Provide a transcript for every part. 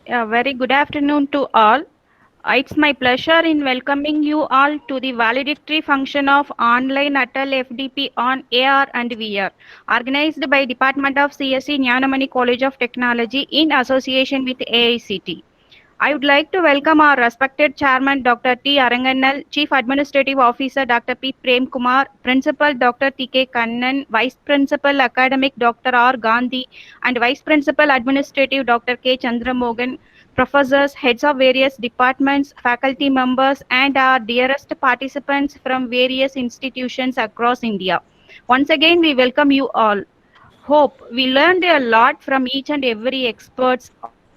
A very good afternoon to all. It's my pleasure in welcoming you all to the valedictory function of online Atal FDP on AR and VR, organized by Department of CSE Jnanamani College of Technology in association with AICT. I would like to welcome our respected Chairman Dr. T. Arangannal, Chief Administrative Officer Dr. P. Prem Kumar, Principal Dr. T. K. Kannan, Vice Principal Academic Dr. R. Gandhi, and Vice Principal Administrative Dr. K. Chandramogan, professors, heads of various departments, faculty members, and our dearest participants from various institutions across India. Once again, we welcome you all. Hope we learned a lot from each and every experts.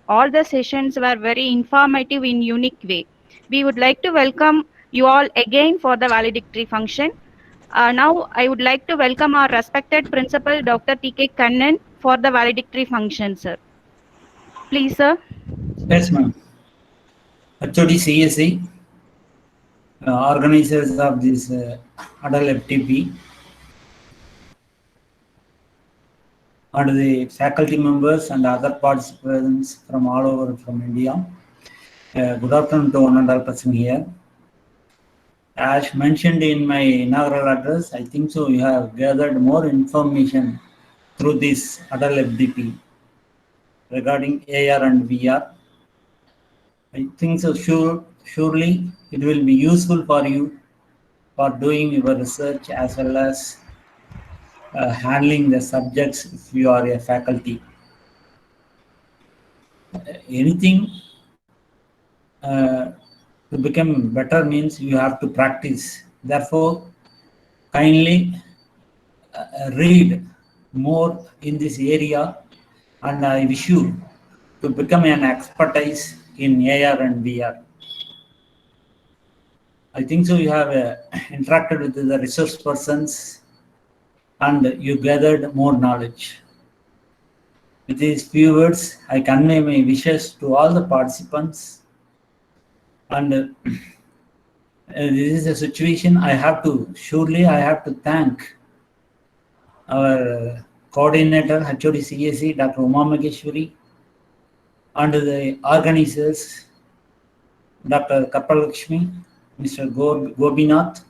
All the sessions were very informative in unique way. We would like to welcome you all again for the valedictory function. Now I would like to welcome our respected principal Dr. TK Kannan for the valedictory function, sir. Please, sir. Yes, ma'am. HOD CSE, organizers of this Adal FTP, and the faculty members and other participants from all over from India. Good afternoon to one and all person here. As mentioned in my inaugural address, I think so you have gathered more information through this Adal FDP regarding AR and VR. I think so surely it will be useful for you for doing your research as well as handling the subjects if you are a faculty. Anything to become better means you have to practice. Therefore, kindly read more in this area, and I wish you to become an expertise in AR and VR. I think so you have interacted with the resource persons and you gathered more knowledge. With these few words, I convey my wishes to all the participants. And this is a situation I have to thank our coordinator, HOD CSE, Dr. Uma Maheshwari, and the organizers, Dr. Kapalakshmi, Mr. Gobinath,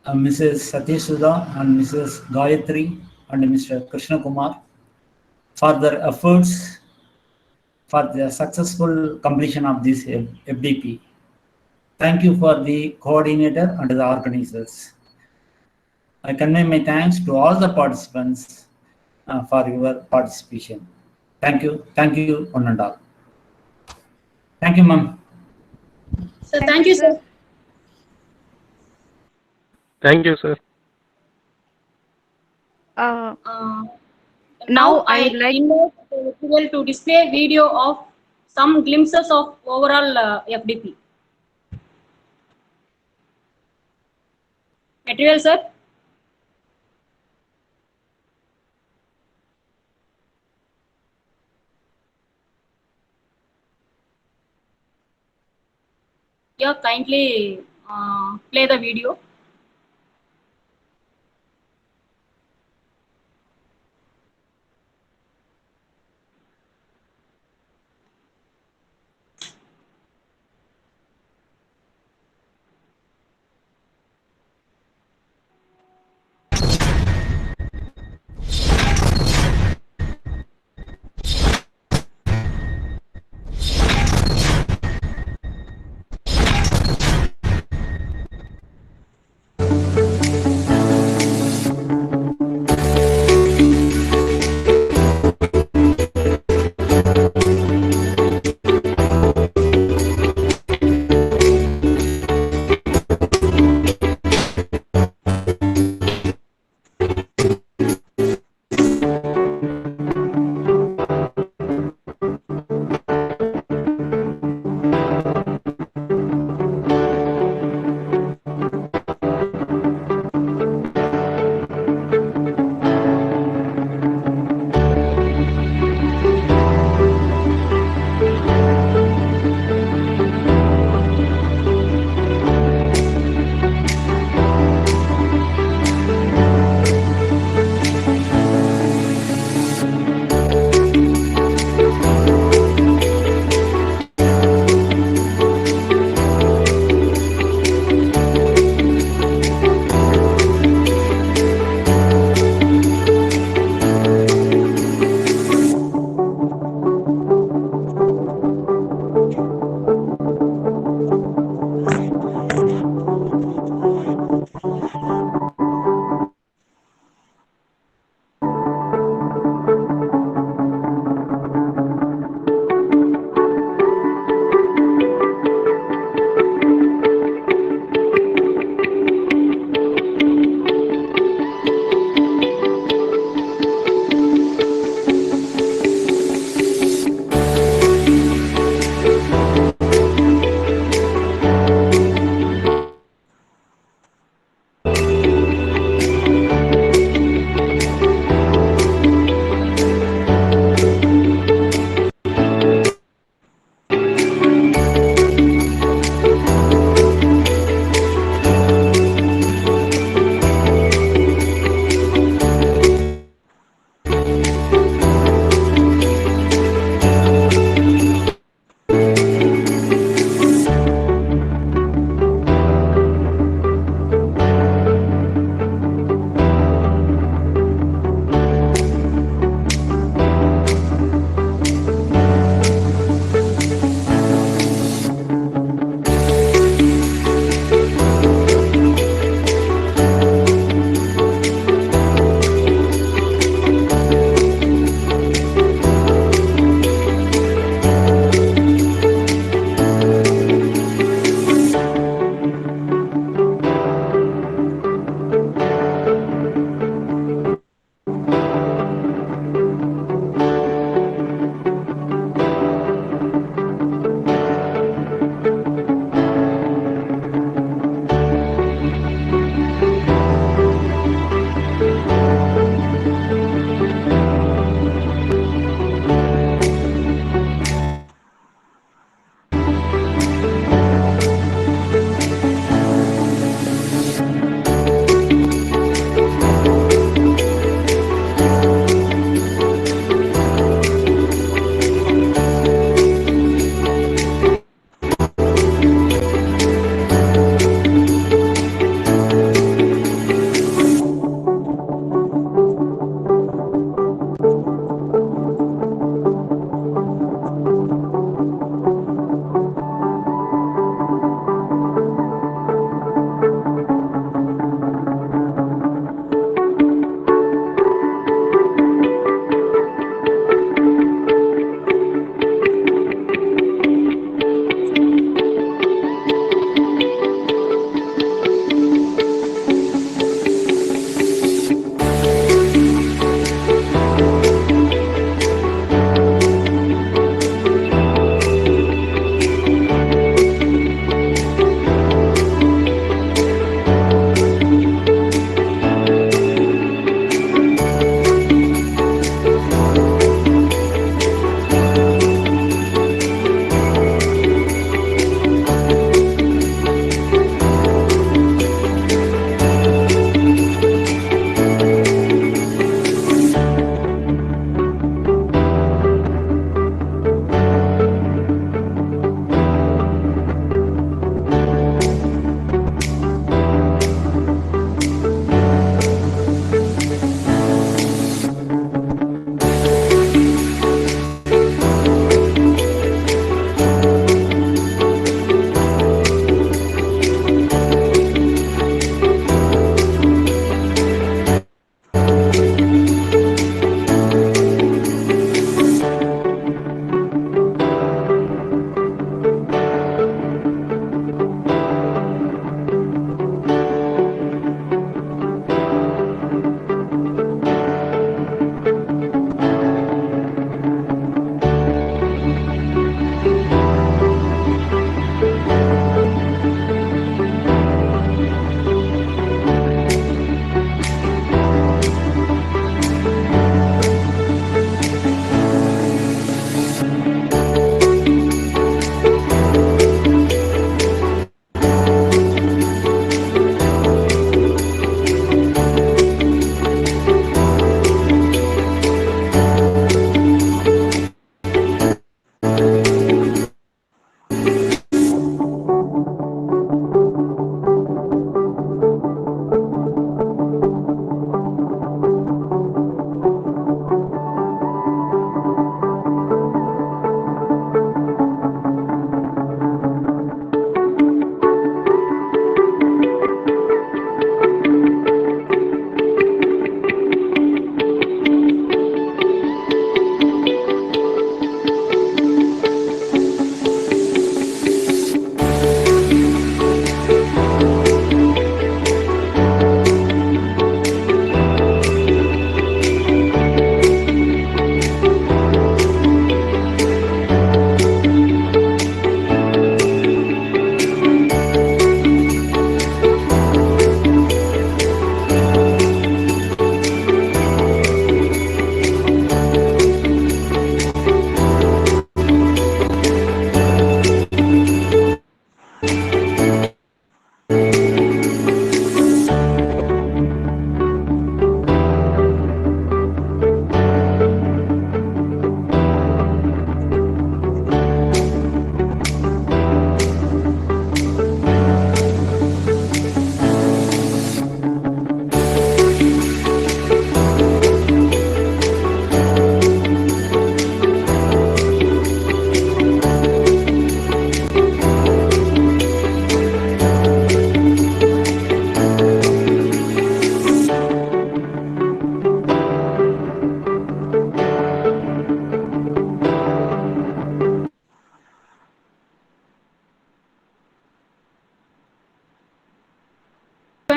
Mrs. Satyasudha, and Mrs. Gayatri, and Mr. Krishna Kumar for their efforts for the successful completion of this FDP. Thank you for the coordinator and the organizers. I convey my thanks to all the participants for your participation. Thank you, one and all. Thank you, ma'am. So thank you, sir. Thank you, sir. Now I invite the material to display video of some glimpses of overall FDP. Material, sir. Yeah, kindly play the video.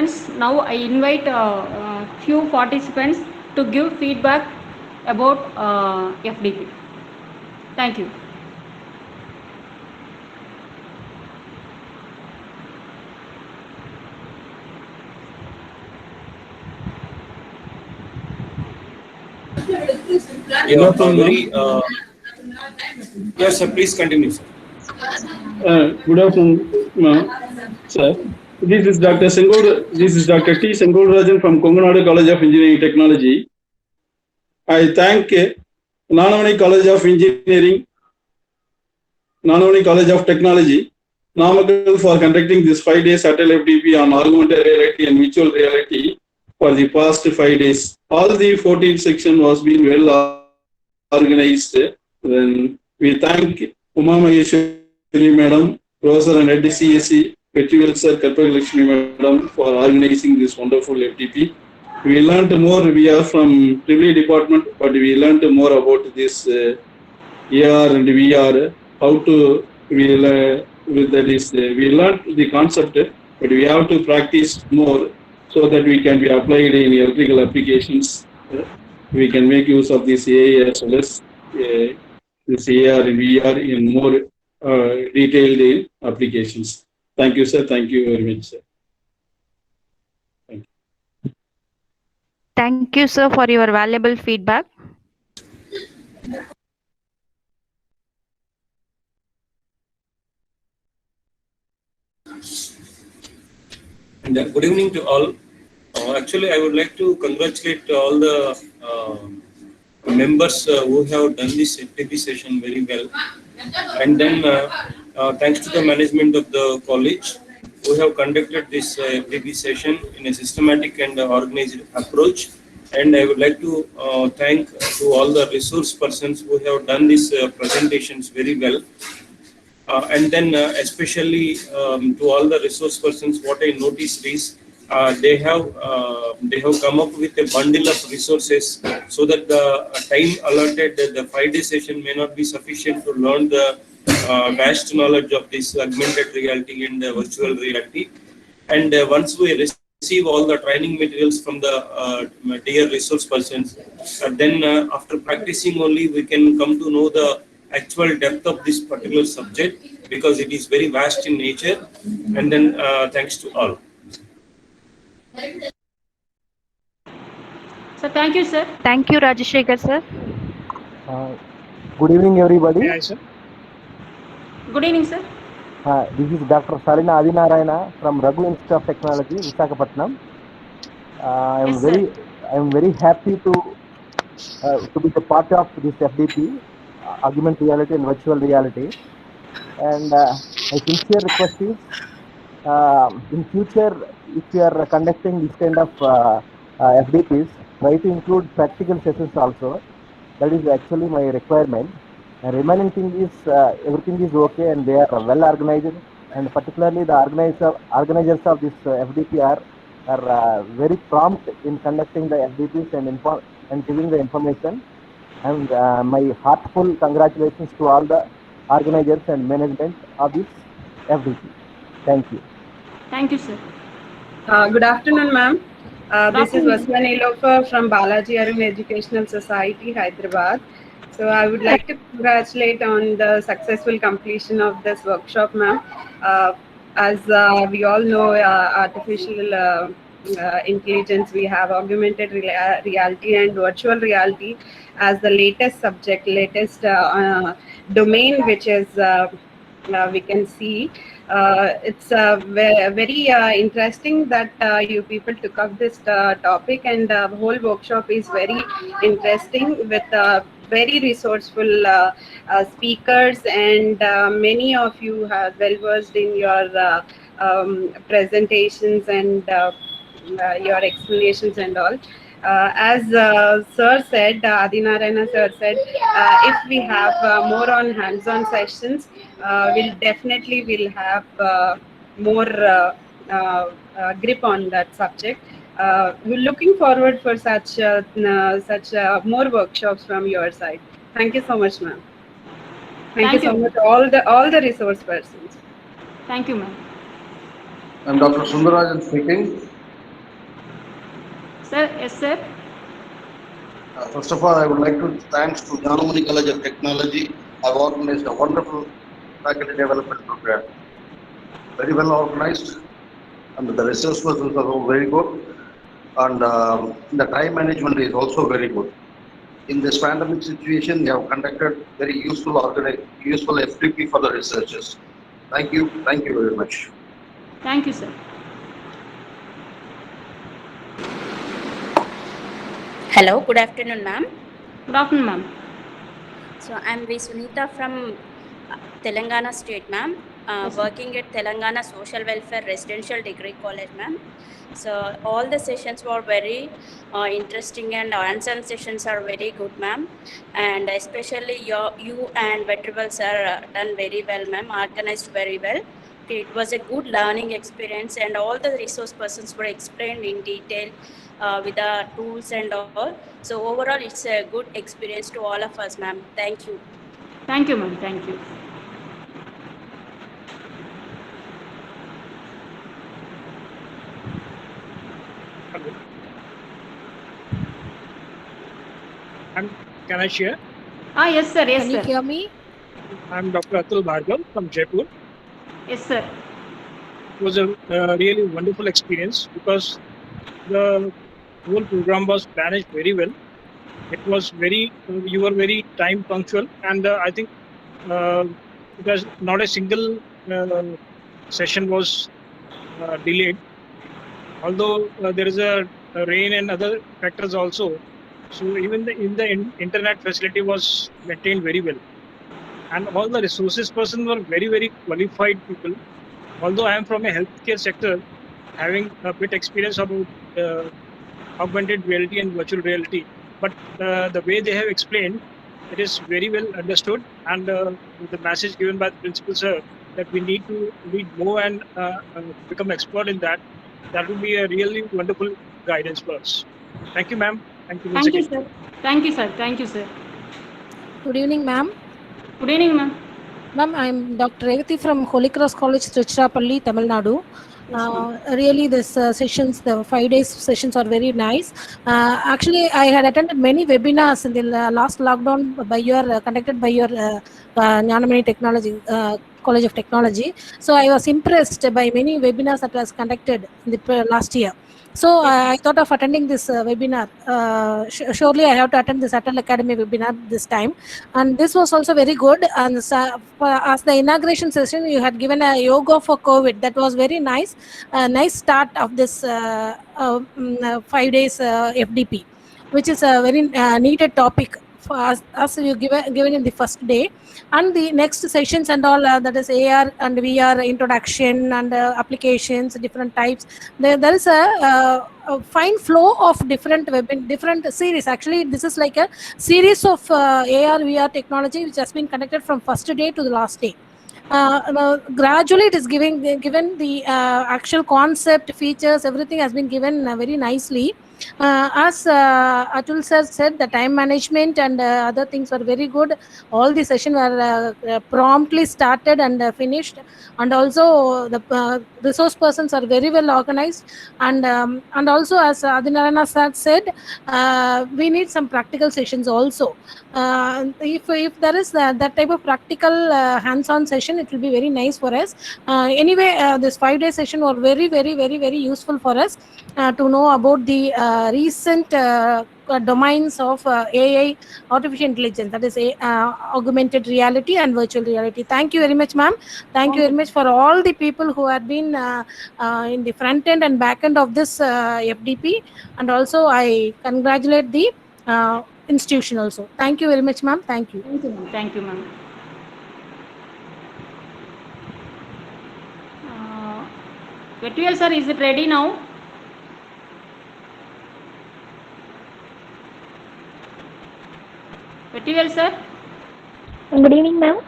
participants. Now I invite few participants to give feedback about FDP. Thank you. Yeah, yes, sir. Please continue, sir. Good afternoon, ma'am. Sir, this is Dr. T. Sengolrajan from Konganadu College of Engineering Technology. I thank Nanavani College of Engineering, Nanavani College of Technology, Namakkal for conducting this 5 days Atal FDP on augmented reality and virtual reality for the past 5 days. All the 14 sections was being well organized. Then we thank Uma Maheshwari Madam, Professor and Head CSE, Festival Sir Kalpak Lakshmi Madam for organizing this wonderful FDP. We learned more. We are from Trivia Department, but we learned more about this AR and VR. How to we learned the concept, but we have to practice more so that we can be applied in electrical applications. We can make use of this AI as well as this AR and VR in more detailed applications. Thank you, sir. Thank you very much, sir. Thank you. Thank you, sir, for your valuable feedback. And good evening to all. Actually, I would like to congratulate all the members who have done this FDP session very well. And then, thanks to the management of the college, who have conducted this FDP session in a systematic and organized approach. And I would like to thank to all the resource persons who have done these presentations very well. And then especially to all the resource persons, what I noticed is they have come up with a bundle of resources so that the time allotted, the 5-day session may not be sufficient to learn the vast knowledge of this augmented reality and virtual reality. And once we receive all the training materials from the dear resource persons, then after practicing only we can come to know the actual depth of this particular subject, because it is very vast in nature. And then thanks to all. So thank you, sir. Thank you, Rajashekar, sir. Good evening, everybody. Yeah, sir. Good evening, sir. This is Dr. Salina Adinarayana from Raghu Institute of Technology, Visakhapatnam. I am very happy to be the part of this FDP, augmented reality and virtual reality. And my sincere request is, in future, if you are conducting this kind of FDPs, try to include practical sessions also. That is actually my requirement. And remaining thing is everything is okay and they are well organized, and particularly the organizers of this FDP are very prompt in conducting the FDPs and giving the information. And my heartful congratulations to all the organizers and management of this FDP. Thank you. Thank you, sir. Good afternoon, ma'am. This is afternoon. Vasya Nilofer from Balaji Arun Educational Society, Hyderabad. So I would like to congratulate on the successful completion of this workshop, ma'am. As we all know, artificial intelligence, we have augmented reality and virtual reality as the latest subject, latest domain, which is we can see. It's very interesting that you people took up this topic, and the whole workshop is very interesting with very resourceful speakers, and many of you have well versed in your presentations and your explanations and all. As sir said, Adinarayana sir said, if we have more on hands-on sessions, we'll have more grip on that subject. We're looking forward for such more workshops from your side. Thank you so much, ma'am. Thank you so much, all the resource persons. Thank you, ma'am. I'm Dr. Sundarajan speaking. Sir, yes, sir. First of all, I would like to thanks to Jnanamani College of Technology. Have organized a wonderful faculty development program. Very well organized, and the resource persons are all very good, and the time management is also very good. In this pandemic situation, they have conducted very useful FTP for the researchers. Thank you very much. Thank you, sir. Hello, good afternoon, ma'am. Good afternoon, ma'am. So I'm V. Sunita from Telangana State, ma'am, Yes, ma'am. working at Telangana Social Welfare Residential Degree College, ma'am. So all the sessions were very interesting and answer sessions are very good, ma'am. And especially you and Venerable sir done very well, ma'am, organized very well. It was a good learning experience and all the resource persons were explained in detail with the tools and all. So overall, it's a good experience to all of us, ma'am. Thank you. Thank you, ma'am. Thank you. Can I share? Yes, sir. Yes, Can sir. you hear me? I'm Dr. Atul Bhargav from Jaipur. Yes, sir. It was a really wonderful experience because the whole program was managed very well. It was you were very time punctual, and I think because not a single session was delayed. Although there is a rain and other factors also, so even the internet facility was maintained very well, and all the resources person were very qualified people. Although I am from a healthcare sector, having a bit experience about augmented reality and virtual reality, but the way they have explained, it is very well understood, and the message given by the principal sir that we need to read more and become expert in that. That will be a really wonderful guidance for us. Thank you, ma'am. Thank you once Thank you, again. sir. Thank you, sir. Thank you, sir. Good evening, ma'am. Good evening, ma'am. Ma'am, I'm Dr. Revati from Holy Cross College, Tiruchirappalli, Tamil Nadu. Really, this sessions, the 5 days sessions are very nice. Actually, I had attended many webinars in the last lockdown by conducted by your Jnanamani Technology College of Technology. So I was impressed by many webinars that was conducted in the last year. So I thought of attending this webinar. Surely I have to attend this Atal Academy webinar this time. And this was also very good. And as the inauguration session, you had given a yoga for COVID. That was very nice. Nice start of this 5 days FDP, which is a very needed topic for us you given in the first day. And the next sessions and all, that is AR and VR introduction and applications, different types. There is a fine flow of different different series. Actually, this is like a series of AR VR technology which has been conducted from first day to the last day. Gradually it is given the actual concept, features, everything has been given very nicely. As Atul sir said, the time management and other things were very good. All the session were promptly started and finished, and also the resource persons are very well organized, and also as Adinarana sir said, we need some practical sessions also. If there is that type of practical hands-on session, it will be very nice for us. Anyway, this 5 day session was very useful for us to know about the recent domains of AI, artificial intelligence, that is augmented reality and virtual reality. Thank you very much, ma'am. Thank you very much for all the people who have been in the front end and back end of this FDP, and also I congratulate the institution also. Thank you very much, ma'am. Thank you. Thank you, ma'am. Thank you, ma'am. Vetrivel sir, is it ready now? Vetrivel sir? Good evening, ma'am.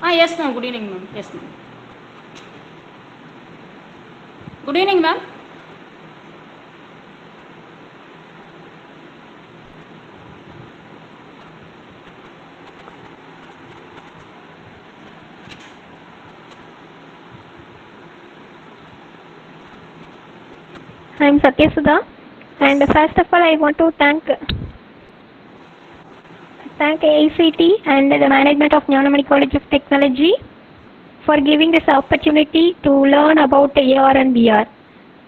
Yes, ma'am. Good evening, ma'am. Yes, ma'am. Good evening, ma'am. I'm Satyasudha. And first of all, I want to thank AICT and the management of Jnanamani College of Technology for giving this opportunity to learn about AR and VR.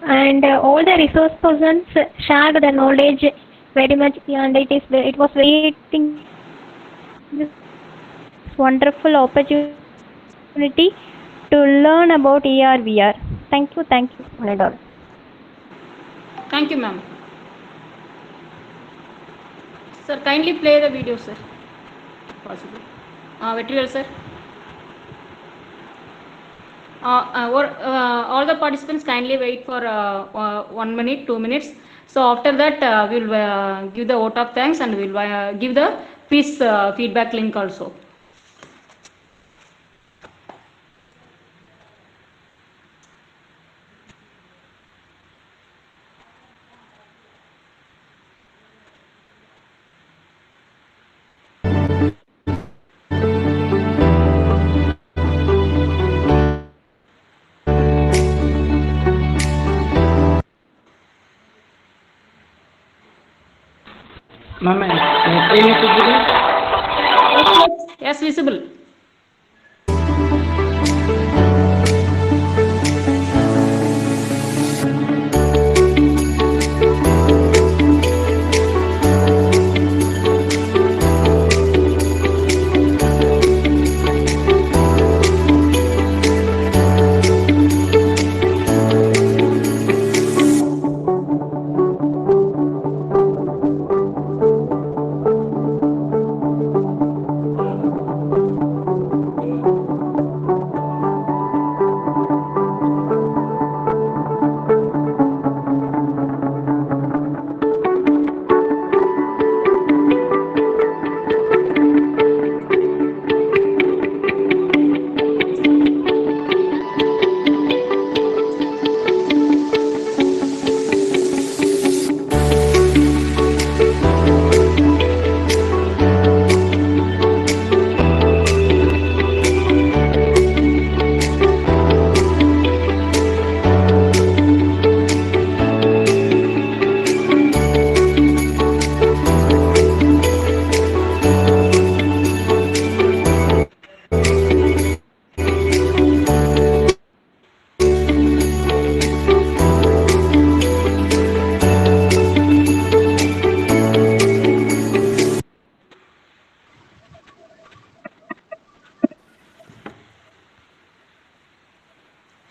And all the resource persons shared the knowledge very much, and it was very this wonderful opportunity to learn about AR VR. Thank you, one and all. Thank you, ma'am. Sir, kindly play the video, sir. Possible. Vetrivel, sir. All the participants kindly wait for 1 minute, 2 minutes. So after that, we'll give the vote of thanks and we'll give the quiz feedback link also. Ma'am, screen is visible? Yes, visible.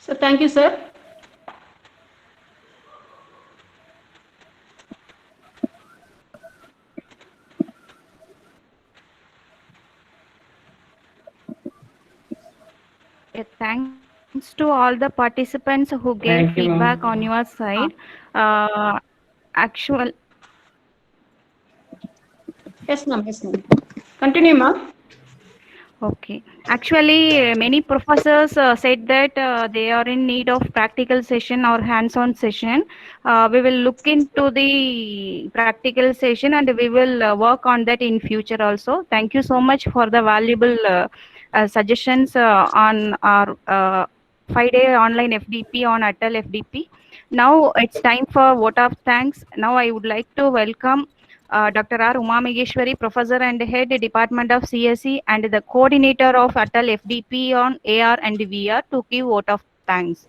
So thank you, sir. Thanks to all the participants who gave Thank you, feedback ma'am. on your side. Actual. Yes, ma'am. Yes, ma'am. Continue, ma'am. Okay. Actually, many professors said that they are in need of practical session or hands-on session. We will look into the practical session and we will work on that in future also. Thank you so much for the valuable suggestions on our 5-day online FDP on Atal FDP. Now it's time for vote of thanks. Now I would like to welcome Dr. R. Uma Megeshwari, Professor and Head, Department of CSE, and the Coordinator of Atal FDP on AR and VR to give vote of thanks.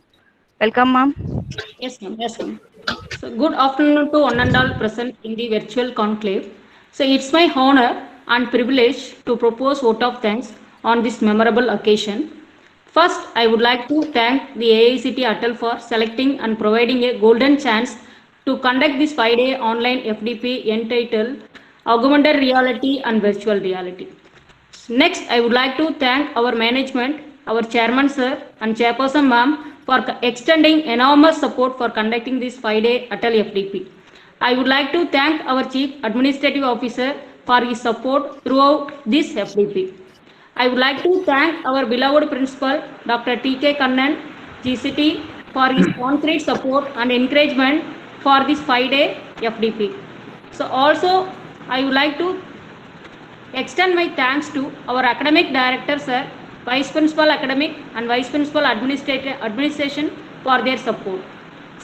Welcome, ma'am. Yes, ma'am. Yes, ma'am. So good afternoon to one and all present in the virtual conclave. So it's my honor and privilege to propose vote of thanks on this memorable occasion. First, I would like to thank the AICT Atal for selecting and providing a golden chance to conduct this 5-day online FDP entitled Augmented Reality and Virtual Reality. Next, I would like to thank our management, our chairman sir and chairperson ma'am for extending enormous support for conducting this 5-day Atal FDP. I would like to thank our chief administrative officer for his support throughout this FDP. I would like to thank our beloved principal, Dr. T.K. Kannan, GCT, for his concrete support and encouragement for this 5-day FDP. So also, I would like to extend my thanks to our academic director, sir, Vice Principal Academic and Vice Principal Administration for their support.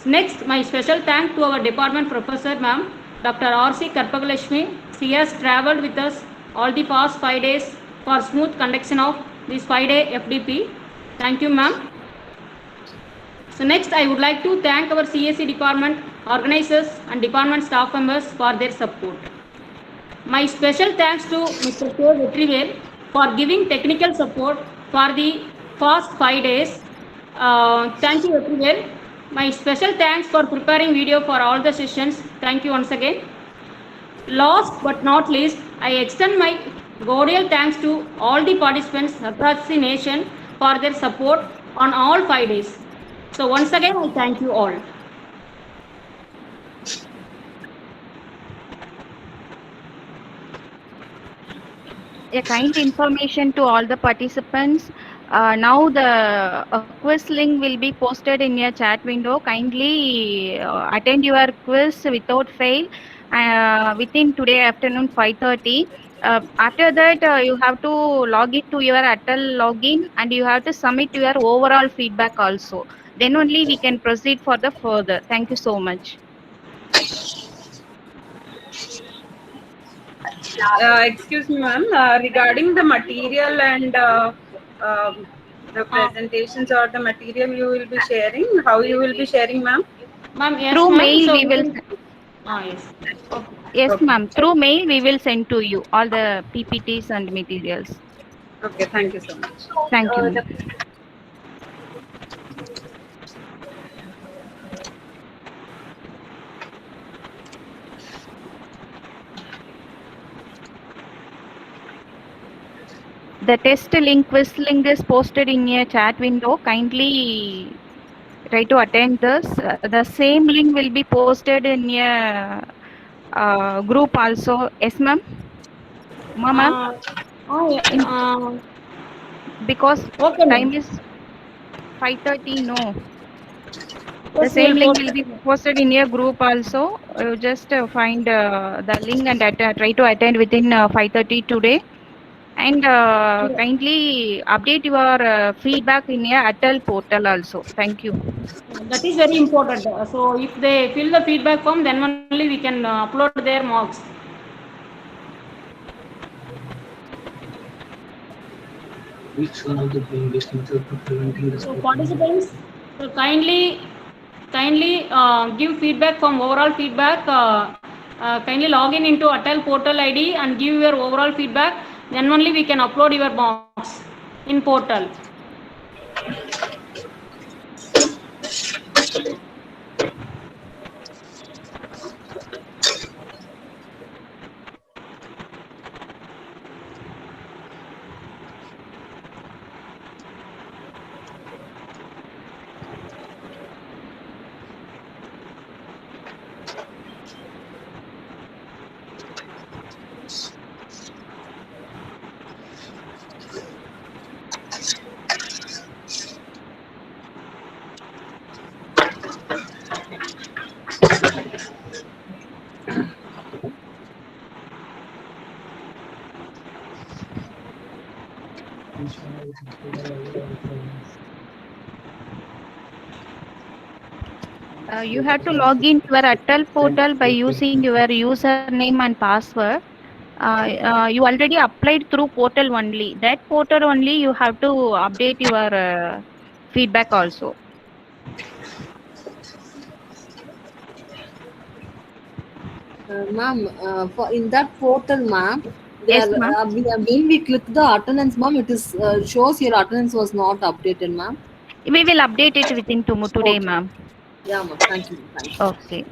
Next, my special thanks to our department professor, ma'am, Dr. R.C. Karpagalashmi. She has travelled with us all the past 5 days for smooth conduction of this 5-day FDP. Thank you, ma'am. So next, I would like to thank our CSE department organizers and department staff members for their support. My special thanks to Mr. K. Vetrivel for giving technical support for the past 5 days. Thank you, Vetrivel. My special thanks for preparing video for all the sessions. Thank you once again. Last but not least, I extend my cordial thanks to all the participants across the nation for their support on all 5 days. So once again, I thank you all. A kind information to all the participants. Now the quiz link will be posted in your chat window. Kindly attend your quiz without fail within today afternoon 5:30. After that, you have to log into your Atal login and you have to submit your overall feedback also. Then only we can proceed for the further. Thank you so much. Excuse me, ma'am. Regarding the material and the presentations or the material you will be sharing, how you will be sharing, ma'am? Ma'am, yes, Through ma'am. mail So we will. yes. Okay. Yes, Okay. ma'am. Through mail we will send to you all the PPTs and materials. Okay, thank you so much. Thank you, ma'am. The test link, quiz link is posted in your chat window. Kindly try to attend this. The same link will be posted in your group also. Yes, ma'am? Ma'am? Because okay, time ma'am. is 5:30, no. The Yes, same we'll link post will it. be posted in your group also. You just find the link and try to attend within 5:30 today. And kindly update your feedback in your Atal portal also. Thank you. That is very important. So if they fill the feedback form, then only we can upload their marks. Which one of the being best method to preventing the So smoke? participants, so kindly give feedback from overall feedback. Kindly log in into Atal portal ID and give your overall feedback. Then only we can upload your marks in portal. You have to log in to your Atal portal by using your username and password. You already applied through portal only. That portal only you have to update your feedback also. Ma'am, for in that portal, ma'am, Yes, there ma'am. when we click the attendance, ma'am, it is shows your attendance was not updated, ma'am. We will update it within today, Okay. ma'am. Yeah, ma'am. Thank you. Thank you. Okay.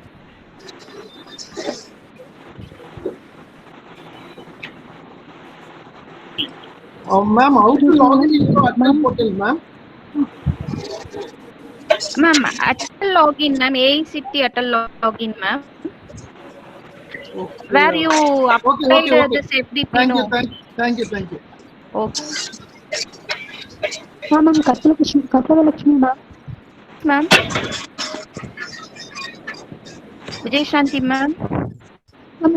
Ma'am, how to log in into Atal portal, ma'am? Ma'am, Atal login, ma'am. AICT Atal login, ma'am. Okay, Where you applied okay. this FDP, Thank you, no? thank you. Okay. Ma'am, Kathalakshmi, ma'am. Ma'am. Vijay Shanti, ma'am. Ma'am,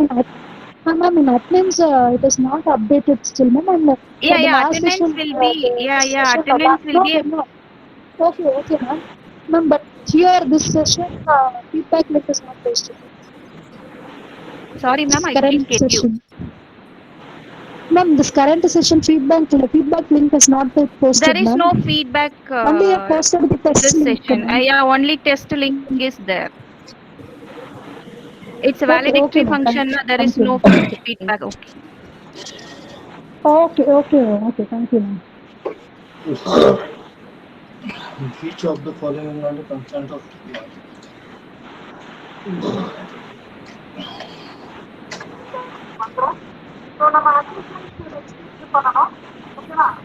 in attendance, it is not updated still, ma'am. And for the last Attendance session, will be, the session, attendance will be. no. Okay, ma'am. Ma'am, but here this session feedback link is not posted. Sorry, ma'am, I Current didn't get you. session. Ma'am, this current session feedback link is not posted. There is ma'am. no feedback Only I posted the test this link. session. ma'am. Yeah, only test link is there. It's a Okay, valedictory ma'am. function. There Thank is you. no feedback. Okay. Okay. Thank you, ma'am. Which of the following is not a consent of TPR?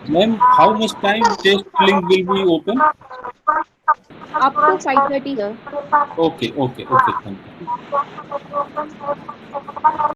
Ma'am, how much time test link will be open? Up to 5:30, sir. Okay, thank you.